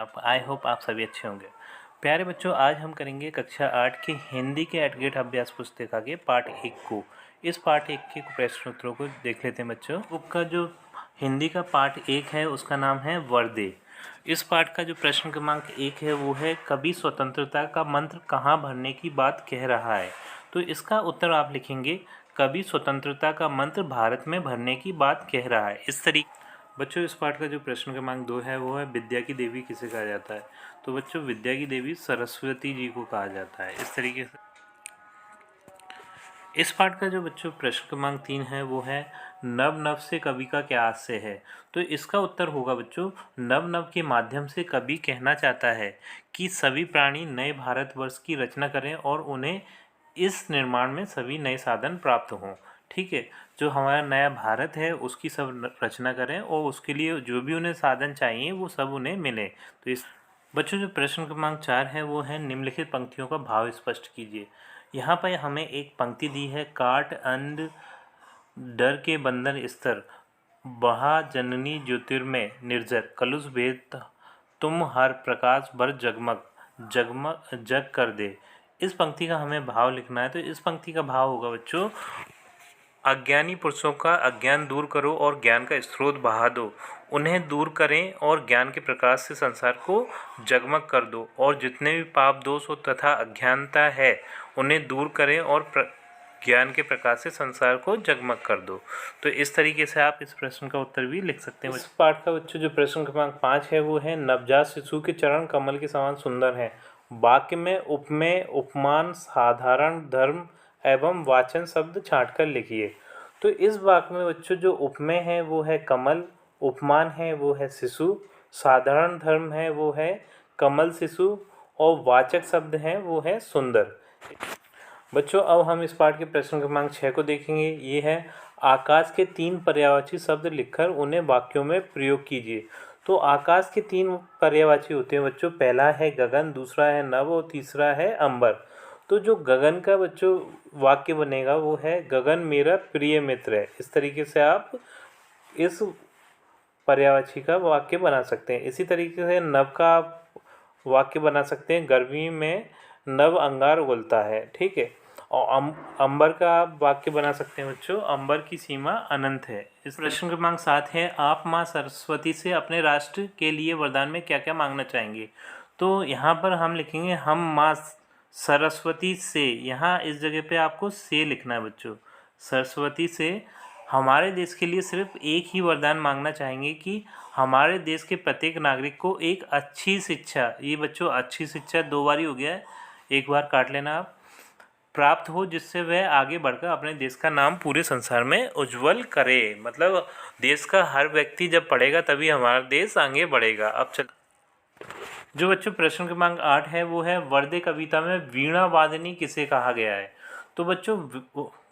आप I hope आप सभी अच्छे होंगे। प्यारे बच्चों, आज हम करेंगे कक्षा 8 की हिंदी के एडगेट अभ्यास पुस्तिका के पार्ट 1 को। इस पार्ट 1 के प्रश्न उत्तरों को देख लेते हैं बच्चों। बुक का जो हिंदी का पार्ट 1 है उसका नाम है वर्दे। इस पार्ट का जो प्रश्न क्रमांक 1 है वो है, कवि स्वतंत्रता का मंत्र कहाँ भरने की बात कह रहा है। तो इसका उत्तर आप लिखेंगे, कवि स्वतंत्रता का मंत्र भारत में भरने की बात कह रहा है। इस तरीके बच्चों, इस पाठ का जो प्रश्न क्रमांक 2 है वो है, विद्या की देवी किसे कहा जाता है। तो बच्चों, विद्या की देवी सरस्वती जी को कहा जाता है। इस तरीके से इस पाठ का जो बच्चों प्रश्न क्रमांक 3 है वो है, नव नव से कवि का क्या आशय है। तो इसका उत्तर होगा बच्चों, नव नव के माध्यम से कवि कहना चाहता है कि सभी प्राणी नए भारतवर्ष की रचना करें और उन्हें इस निर्माण में सभी नए साधन प्राप्त हों। ठीक है, जो हमारा नया भारत है उसकी सब रचना करें और उसके लिए जो भी उन्हें साधन चाहिए वो सब उन्हें मिले। तो इस बच्चों जो प्रश्न क्रमांक 4 है वो है, निम्नलिखित पंक्तियों का भाव स्पष्ट कीजिए। यहाँ पर हमें एक पंक्ति दी है, काट अंध डर के बंधन स्तर बहा जननी ज्योतिर्मय निर्जर कलुष भेद तुम हर प्रकाश भर जगमग जगमग जग कर दे। इस पंक्ति का हमें भाव लिखना है। तो इस पंक्ति का भाव होगा बच्चों, अज्ञानी पुरुषों का अज्ञान दूर करो और ज्ञान का स्रोत बहा दो, उन्हें दूर करें और ज्ञान के प्रकाश से संसार को जगमग कर दो, और जितने भी पाप दोष हो तथा अज्ञानता है उन्हें दूर करें और ज्ञान के प्रकाश से संसार को जगमग कर दो। तो इस तरीके से आप इस प्रश्न का उत्तर भी लिख सकते हैं। इस पाठ का बच्चों जो प्रश्न क्रमांक 5 है वो है, नवजात शिशु के चरण कमल के समान सुंदर हैं। वाक्य में उपमेय उपमान साधारण धर्म एवं वाचन शब्द छांटकर लिखिए। तो इस वाक्य में बच्चों जो उपमेय है वो है कमल, उपमान है वो है शिशु, साधारण धर्म है वो है कमल शिशु, और वाचक शब्द है वो है सुंदर। बच्चों अब हम इस पाठ के प्रश्न क्रमांक 6 को देखेंगे। ये है, आकाश के 3 पर्यायवाची शब्द लिखकर उन्हें वाक्यों में प्रयोग कीजिए। तो आकाश के 3 पर्यायवाची होते हैं बच्चों, पहला है गगन, दूसरा है नभ और तीसरा है अंबर। तो जो गगन का बच्चों वाक्य बनेगा वो है, गगन मेरा प्रिय मित्र है। इस तरीके से आप इस पर्यायवाची का वाक्य बना सकते हैं। इसी तरीके से नभ का वाक्य बना सकते हैं, गर्मी में नभ अंगार उगलता है। ठीक है, और अंबर का आप वाक्य बना सकते हैं बच्चों, अंबर की सीमा अनंत है। इस प्रश्न क्रमांक 7 है, आप माँ सरस्वती से अपने राष्ट्र के लिए वरदान में क्या क्या मांगना चाहेंगे। तो यहाँ पर हम लिखेंगे, हम माँ सरस्वती से, यहाँ इस जगह पे आपको से लिखना है बच्चों, सरस्वती से हमारे देश के लिए सिर्फ एक ही वरदान मांगना चाहेंगे कि हमारे देश के प्रत्येक नागरिक को एक अच्छी शिक्षा, ये बच्चों अच्छी शिक्षा 2 बार ही हो गया है, एक बार काट लेना आप, प्राप्त हो, जिससे वह आगे बढ़कर अपने देश का नाम पूरे संसार में उज्जवल करे। मतलब देश का हर व्यक्ति जब पढ़ेगा तभी हमारा देश आगे बढ़ेगा। अब चल जो बच्चों प्रश्न क्रमांक 8 है वो है, वर्दे कविता में वीणा वादनी किसे कहा गया है। तो बच्चों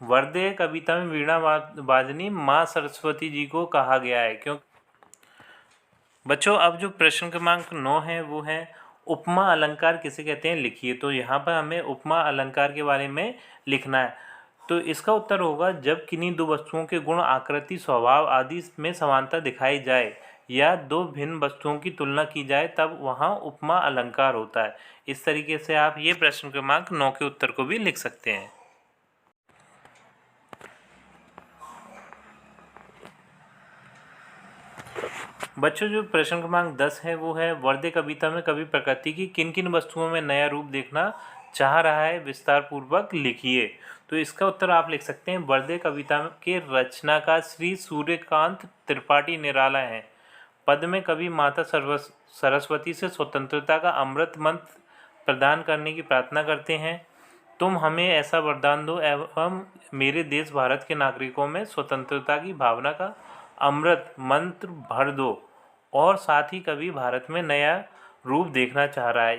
वर्दे कविता में वीणा वादनी माँ सरस्वती जी को कहा गया है। क्यों बच्चों, अब जो प्रश्न क्रमांक 9 है वो है, उपमा अलंकार किसे कहते हैं लिखिए। तो यहाँ पर हमें उपमा अलंकार के बारे में लिखना है। तो इसका उत्तर होगा, जब किन्हीं दो वस्तुओं के गुण आकृति स्वभाव आदि में समानता दिखाई जाए या दो भिन्न वस्तुओं की तुलना की जाए तब वहाँ उपमा अलंकार होता है। इस तरीके से आप ये प्रश्न क्रमांक 9 के उत्तर को भी लिख सकते हैं। बच्चों जो प्रश्न क्रमांक 10 है वो है, वर्दे कविता में कवि प्रकृति की किन किन वस्तुओं में नया रूप देखना चाह रहा है, विस्तार पूर्वक लिखिए। तो इसका उत्तर आप लिख सकते हैं, वर्दे कविता के रचनाकार श्री सूर्यकांत त्रिपाठी निराला हैं। पद में कवि माता सरस्वती से स्वतंत्रता का अमृत मंत्र प्रदान करने की प्रार्थना करते हैं। तुम हमें ऐसा वरदान दो एवं मेरे देश भारत के नागरिकों में स्वतंत्रता की भावना का अमृत मंत्र भर दो। और साथ ही कवि भारत में नया रूप देखना चाह रहा है।